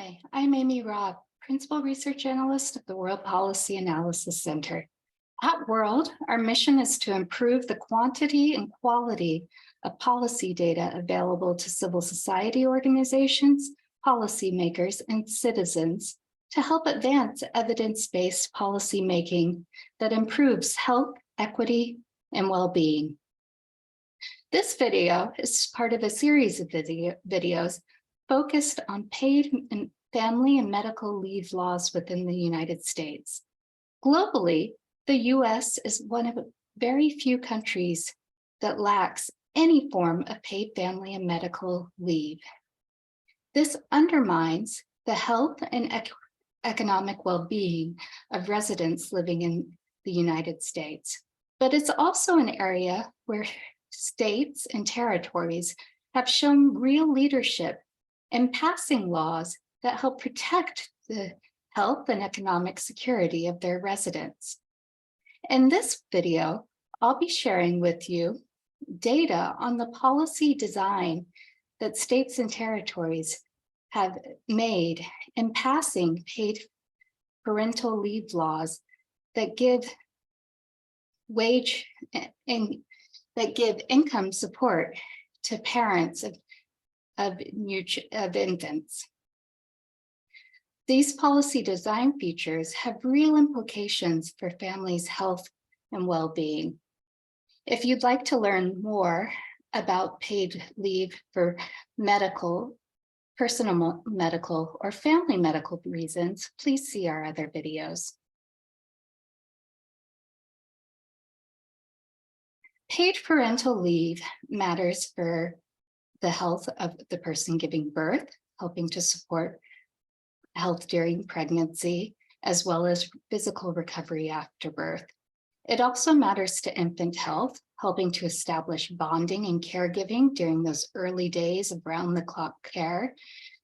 Hi, I'm Amy Robb, Principal Research Analyst at the World Policy Analysis Center. At World, our mission is to improve the quantity and quality of policy data available to civil society organizations, policymakers, and citizens to help advance evidence-based policymaking that improves health, equity, and well-being. This video is part of a series of videos focused on paid and family and medical leave laws within the United States. Globally, the US is one of very few countries that lacks any form of paid family and medical leave. This undermines the health and economic well-being of residents living in the United States. But it's also an area where states and territories have shown real leadership in passing laws that help protect the health and economic security of their residents. In this video, I'll be sharing with you data on the policy design that states and territories have made in passing paid parental leave laws that give income support to parents of infants. These policy design features have real implications for families' health and well-being. If you'd like to learn more about paid leave for medical, personal medical, or family medical reasons, please see our other videos. Paid parental leave matters for the health of the person giving birth, helping to support health during pregnancy, as well as physical recovery after birth. It also matters to infant health, helping to establish bonding and caregiving during those early days of round-the-clock care,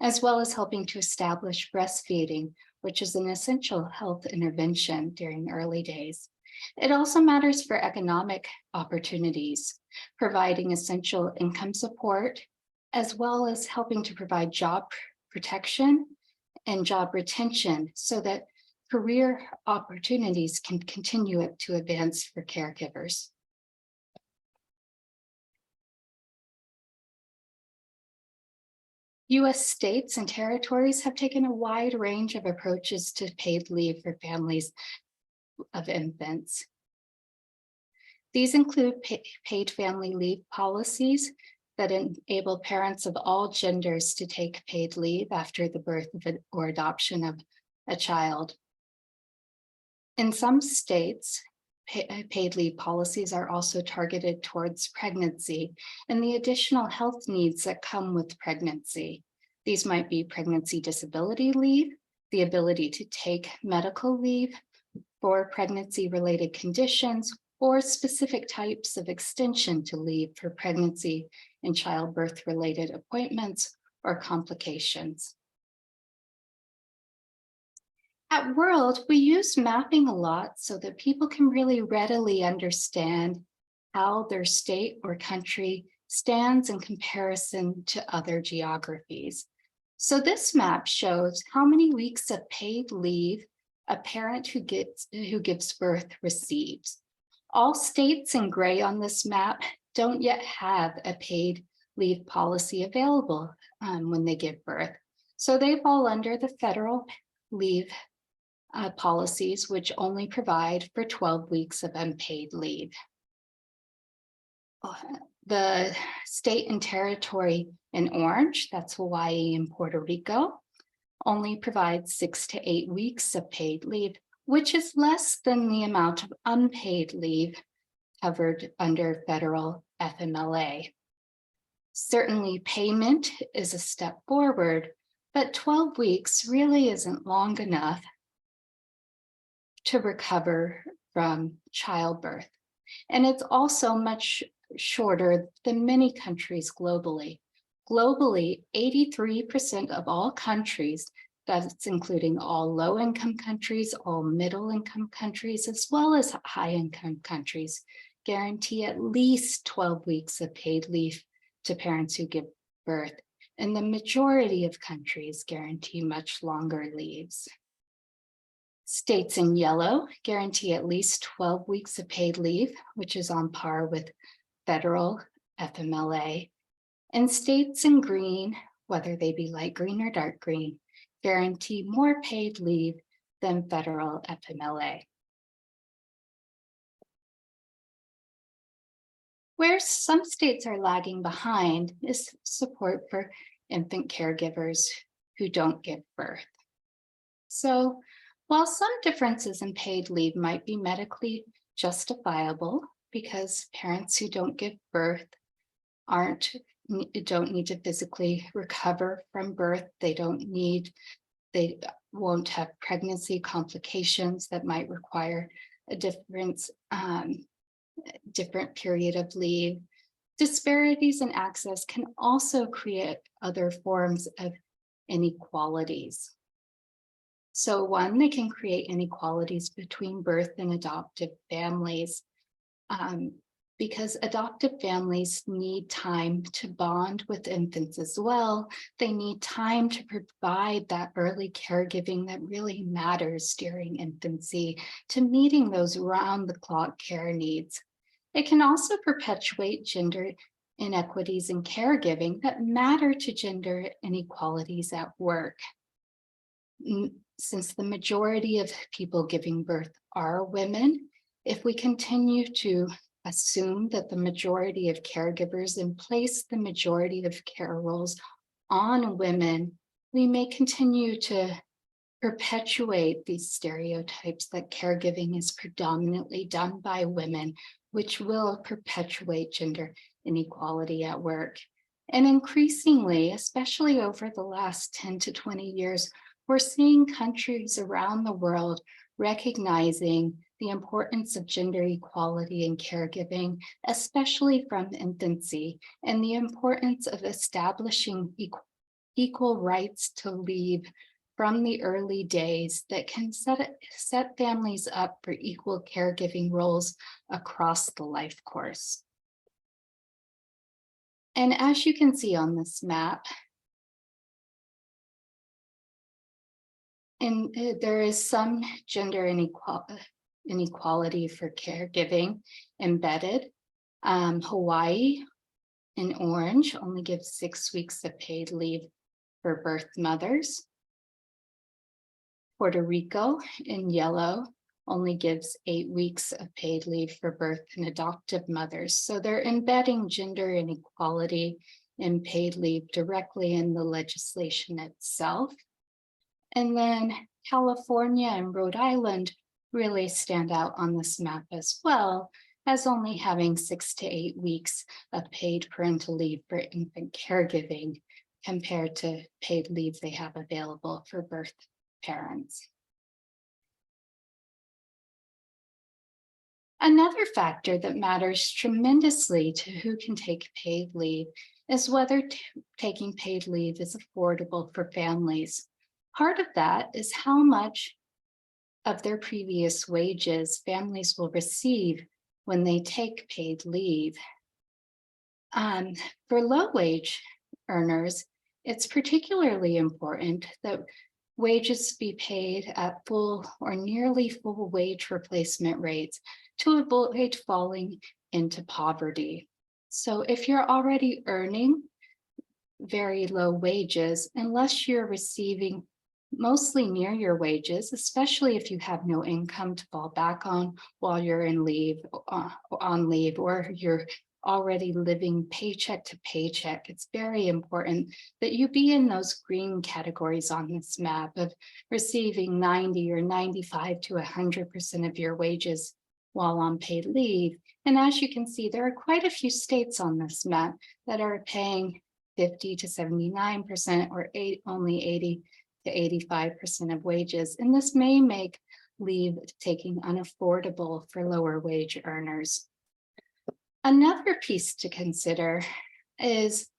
as well as helping to establish breastfeeding, which is an essential health intervention during early days. It also matters for economic opportunities, providing essential income support, as well as helping to provide job protection and job retention so that career opportunities can continue to advance for caregivers. US states and territories have taken a wide range of approaches to paid leave for families of infants. These include paid family leave policies that enable parents of all genders to take paid leave after the birth of or adoption of a child. In some states, paid leave policies are also targeted towards pregnancy and the additional health needs that come with pregnancy. These might be pregnancy disability leave, the ability to take medical leave for pregnancy-related conditions, or specific types of extension to leave for pregnancy and childbirth-related appointments or complications. At World, we use mapping a lot so that people can really readily understand how their state or country stands in comparison to other geographies. So this map shows how many weeks of paid leave a parent who gives birth receives. All states in gray on this map don't yet have a paid leave policy available when they give birth. So they fall under the federal leave policies, which only provide for 12 weeks of unpaid leave. The state and territory in orange, that's Hawaii and Puerto Rico, only provides 6 to 8 weeks of paid leave, which is less than the amount of unpaid leave covered under federal FMLA. Certainly payment is a step forward, but 12 weeks really isn't long enough to recover from childbirth. And it's also much shorter than many countries globally. Globally, 83% of all countries, that's including all low-income countries, all middle-income countries, as well as high-income countries, guarantee at least 12 weeks of paid leave to parents who give birth. and the majority of countries guarantee much longer leaves. States in yellow guarantee at least 12 weeks of paid leave, which is on par with federal FMLA. And states in green, whether they be light green or dark green, guarantee more paid leave than federal FMLA. Where some states are lagging behind is support for infant caregivers who don't give birth. So while some differences in paid leave might be medically justifiable because parents who don't give birth don't need to physically recover from birth, they won't have pregnancy complications that might require a different period of leave. Disparities in access can also create other forms of inequalities. So one, they can create inequalities between birth and adoptive families because adoptive families need time to bond with infants as well. They need time to provide that early caregiving that really matters during infancy to meeting those round-the-clock care needs. It can also perpetuate gender inequities in caregiving that matter to gender inequalities at work. Since the majority of people giving birth are women, if we continue to assume that the majority of caregivers and place the majority of care roles on women, we may continue to perpetuate these stereotypes that caregiving is predominantly done by women, which will perpetuate gender inequality at work. And increasingly, especially over the last 10 to 20 years, we're seeing countries around the world recognizing the importance of gender equality in caregiving, especially from infancy, and the importance of establishing equal rights to leave from the early days that can set families up for equal caregiving roles across the life course. And as you can see on this map, there is some gender inequality for caregiving embedded. Hawaii in orange only gives 6 weeks of paid leave for birth mothers. Puerto Rico in yellow only gives 8 weeks of paid leave for birth and adoptive mothers. So they're embedding gender inequality in paid leave directly in the legislation itself. And then California and Rhode Island really stand out on this map as well, as only having 6 to 8 weeks of paid parental leave for infant caregiving compared to paid leave they have available for birth parents. Another factor that matters tremendously to who can take paid leave is whether taking paid leave is affordable for families. Part of that is how much of their previous wages families will receive when they take paid leave. For low wage earners, it's particularly important that wages be paid at full or nearly full wage replacement rates to avoid falling into poverty. So if you're already earning very low wages, unless you're receiving mostly near your wages, especially if you have no income to fall back on while you're on leave, or you're already living paycheck to paycheck, it's very important that you be in those green categories on this map of receiving 90 or 95 to 100% of your wages while on paid leave. And as you can see, there are quite a few states on this map that are paying 50 to 79% or only 80 to 85% of wages. And this may make leave taking unaffordable for lower wage earners. Another piece to consider is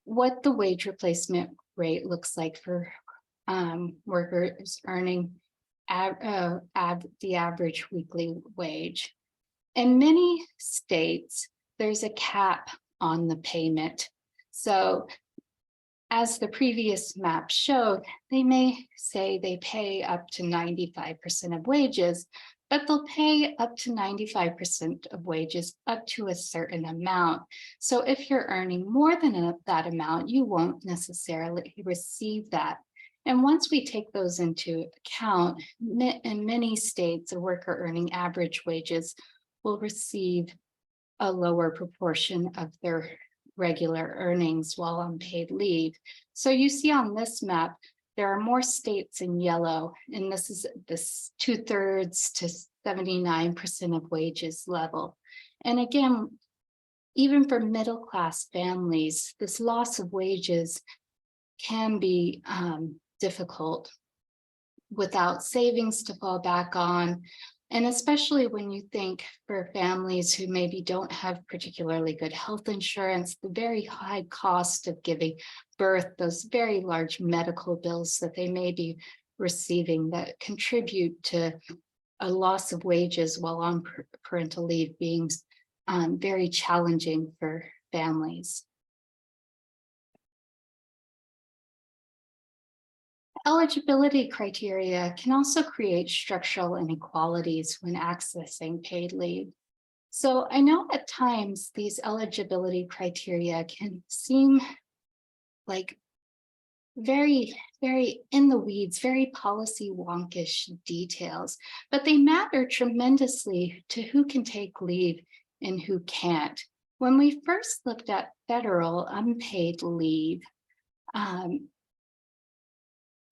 what the wage replacement rate looks like for workers earning the average weekly wage. In many states, there's a cap on the payment. So as the previous map showed, they may say they pay up to 95% of wages, but they'll pay up to 95% of wages up to a certain amount. So if you're earning more than that amount, you won't necessarily receive that. And once we take those into account, in many states, a worker earning average wages will receive a lower proportion of their regular earnings while on paid leave. So you see on this map, there are more states in yellow, and this is this 2/3 to 79% of wages level. And again, even for middle-class families, this loss of wages can be difficult without savings to fall back on. And especially when you think for families who maybe don't have particularly good health insurance, the very high cost of giving birth, those very large medical bills that they may be receiving that contribute to a loss of wages while on parental leave being very challenging for families. Eligibility criteria can also create structural inequalities when accessing paid leave. So I know at times these eligibility criteria can seem like very in the weeds, very policy wonkish details, but they matter tremendously to who can take leave and who can't. When we first looked at federal unpaid leave,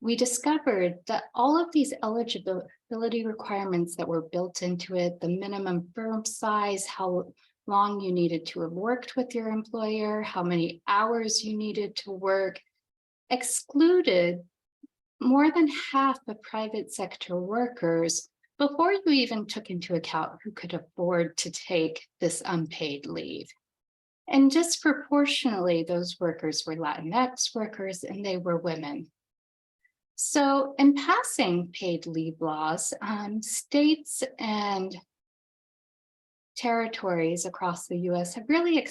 we discovered that all of these eligibility requirements that were built into it, the minimum firm size, how long you needed to have worked with your employer, how many hours you needed to work, excluded more than half of private sector workers before you even took into account who could afford to take this unpaid leave. And disproportionately, those workers were Latinx workers and they were women. So in passing paid leave laws, states and territories across the US have really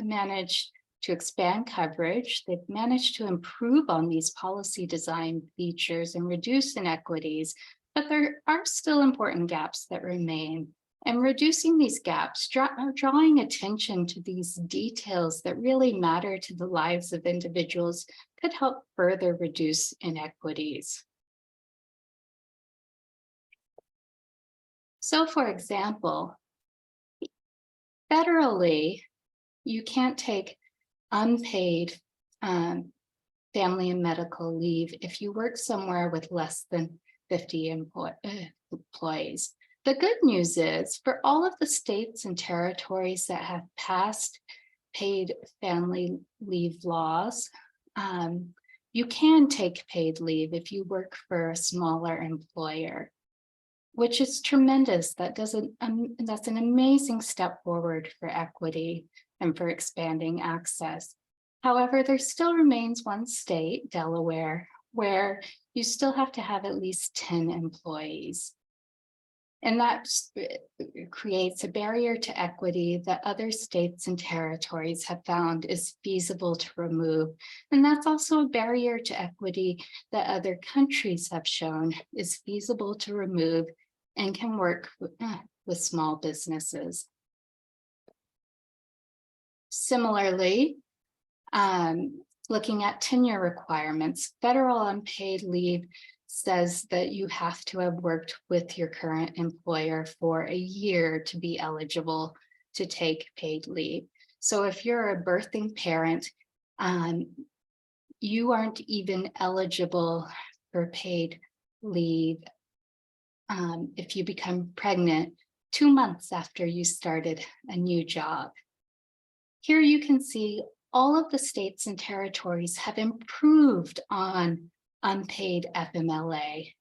managed to expand coverage. They've managed to improve on these policy design features and reduce inequities, but there are still important gaps that remain. And reducing these gaps, drawing attention to these details that really matter to the lives of individuals could help further reduce inequities. So for example, federally, you can't take unpaid family and medical leave if you work somewhere with less than 50 employees. The good news is for all of the states and territories that have passed paid family leave laws, you can take paid leave if you work for a smaller employer, which is tremendous. That's an amazing step forward for equity and for expanding access. However, there still remains one state, Delaware, where you still have to have at least 10 employees. And that creates a barrier to equity that other states and territories have found is feasible to remove. And that's also a barrier to equity that other countries have shown is feasible to remove and can work with small businesses. Similarly, looking at tenure requirements, federal unpaid leave says that you have to have worked with your current employer for a year to be eligible to take paid leave. So if you're a birthing parent, you aren't even eligible for paid leave if you become pregnant 2 months after you started a new job. Here you can see all of the states and territories have improved on unpaid FMLA,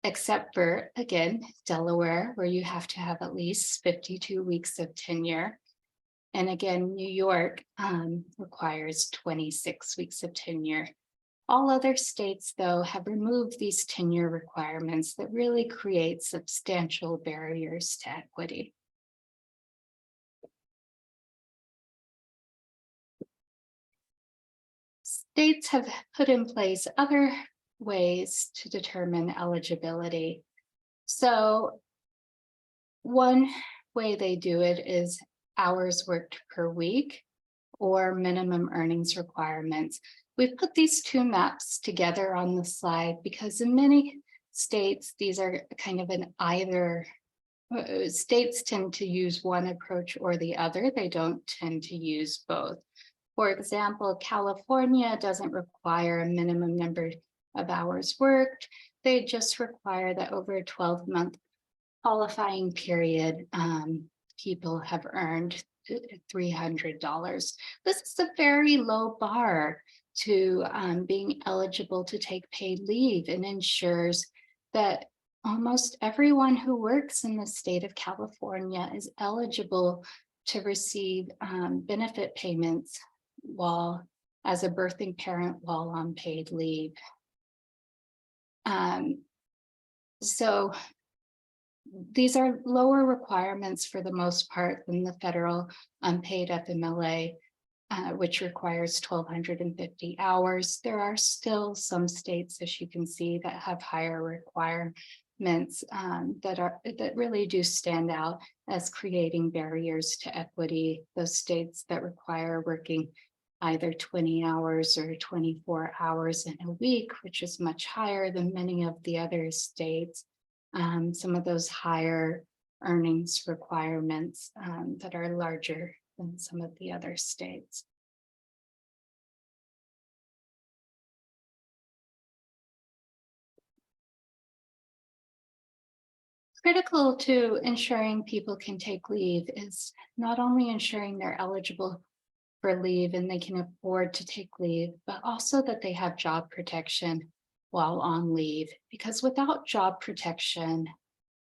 except for, again, Delaware, where you have to have at least 52 weeks of tenure. And again, New York requires 26 weeks of tenure. All other states, though, have removed these tenure requirements that really create substantial barriers to equity. states have put in place other ways to determine eligibility. So one way they do it is hours worked per week or minimum earnings requirements. We've put these two maps together on the slide because in many states, these are kind of an either. States tend to use one approach or the other. They don't tend to use both. For example, California doesn't require a minimum number of hours worked. They just require that over a 12-month qualifying period, people have earned $300. This is a very low bar to being eligible to take paid leave and ensures that almost everyone who works in the state of California is eligible to receive benefit payments while as a birthing parent while on paid leave. So these are lower requirements for the most part than the federal unpaid FMLA, which requires 1,250 hours. There are still some states, as you can see, that have higher requirements that really do stand out as creating barriers to equity. Those states that require working either 20 hours or 24 hours in a week, which is much higher than many of the other states. Some of those higher earnings requirements that are larger than some of the other states. Critical to ensuring people can take leave is not only ensuring they're eligible for leave and they can afford to take leave, but also that they have job protection while on leave. Because without job protection,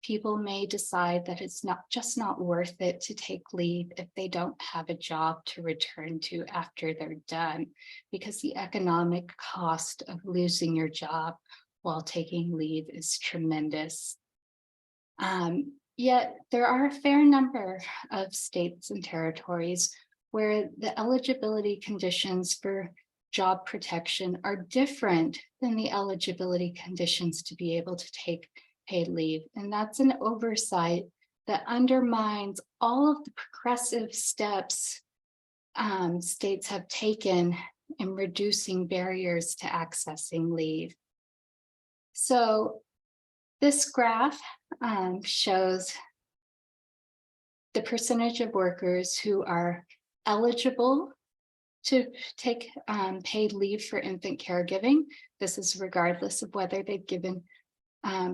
people may decide that it's not worth it to take leave if they don't have a job to return to after they're done, because the economic cost of losing your job while taking leave is tremendous. Yet there are a fair number of states and territories where the eligibility conditions for job protection are different than the eligibility conditions to be able to take paid leave. And that's an oversight that undermines all of the progressive steps states have taken in reducing barriers to accessing leave. So this graph shows the percentage of workers who are eligible to take paid leave for infant caregiving. This is regardless of whether they've given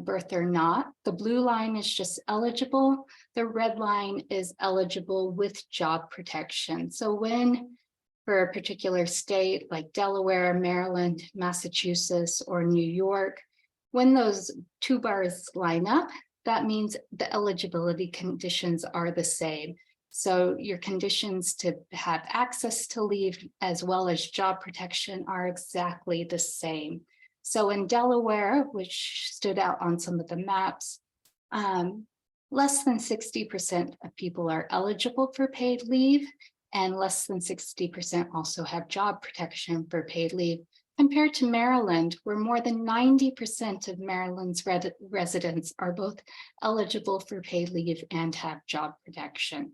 birth or not. The blue line is just eligible. The red line is eligible with job protection. So when for a particular state like Delaware, Maryland, Massachusetts, or New York, when those two bars line up, that means the eligibility conditions are the same. So your conditions to have access to leave as well as job protection are exactly the same. So in Delaware, which stood out on some of the maps, less than 60% of people are eligible for paid leave, and less than 60% also have job protection for paid leave, compared to Maryland, where more than 90% of Maryland's residents are both eligible for paid leave and have job protection.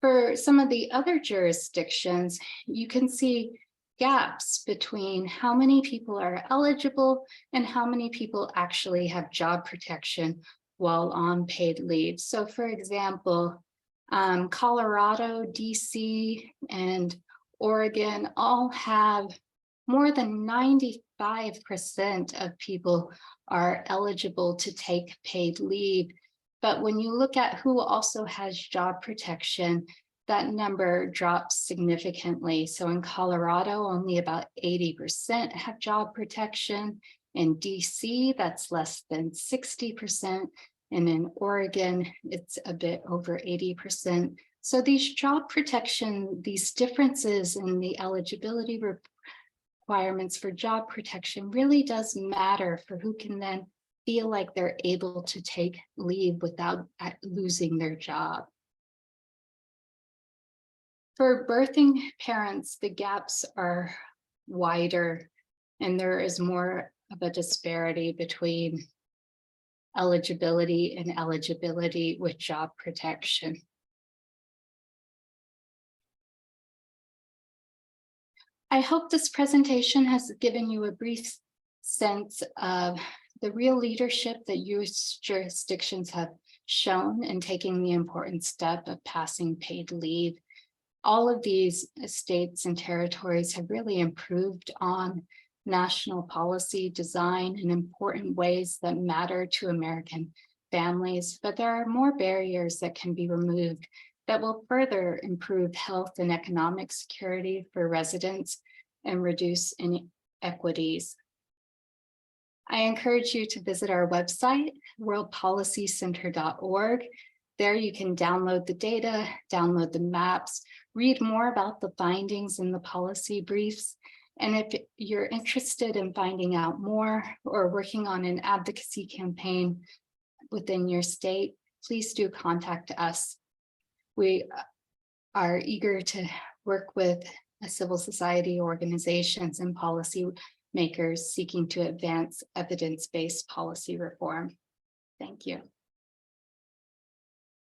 For some of the other jurisdictions, you can see gaps between how many people are eligible and how many people actually have job protection while on paid leave. So for example, Colorado, DC, and Oregon all have more than 95% of people are eligible to take paid leave. But when you look at who also has job protection, that number drops significantly. So in Colorado, only about 80% have job protection. In DC, that's less than 60%. And in Oregon, it's a bit over 80%. So these job protection, these differences in the eligibility requirements for job protection really does matter for who can then feel like they're able to take leave without losing their job. For birthing parents, the gaps are wider, and there is more of a disparity between eligibility and eligibility with job protection. I hope this presentation has given you a brief sense of the real leadership that U.S. jurisdictions have shown in taking the important step of passing paid leave. All of these states and territories have really improved on national policy design in important ways that matter to American families, but there are more barriers that can be removed that will further improve health and economic security for residents and reduce inequities. I encourage you to visit our website, worldpolicycenter.org. There you can download the data, download the maps, read more about the findings in the policy briefs. And if you're interested in finding out more or working on an advocacy campaign within your state, please do contact us. We are eager to work with civil society organizations and policy makers seeking to advance evidence-based policy reform. Thank you.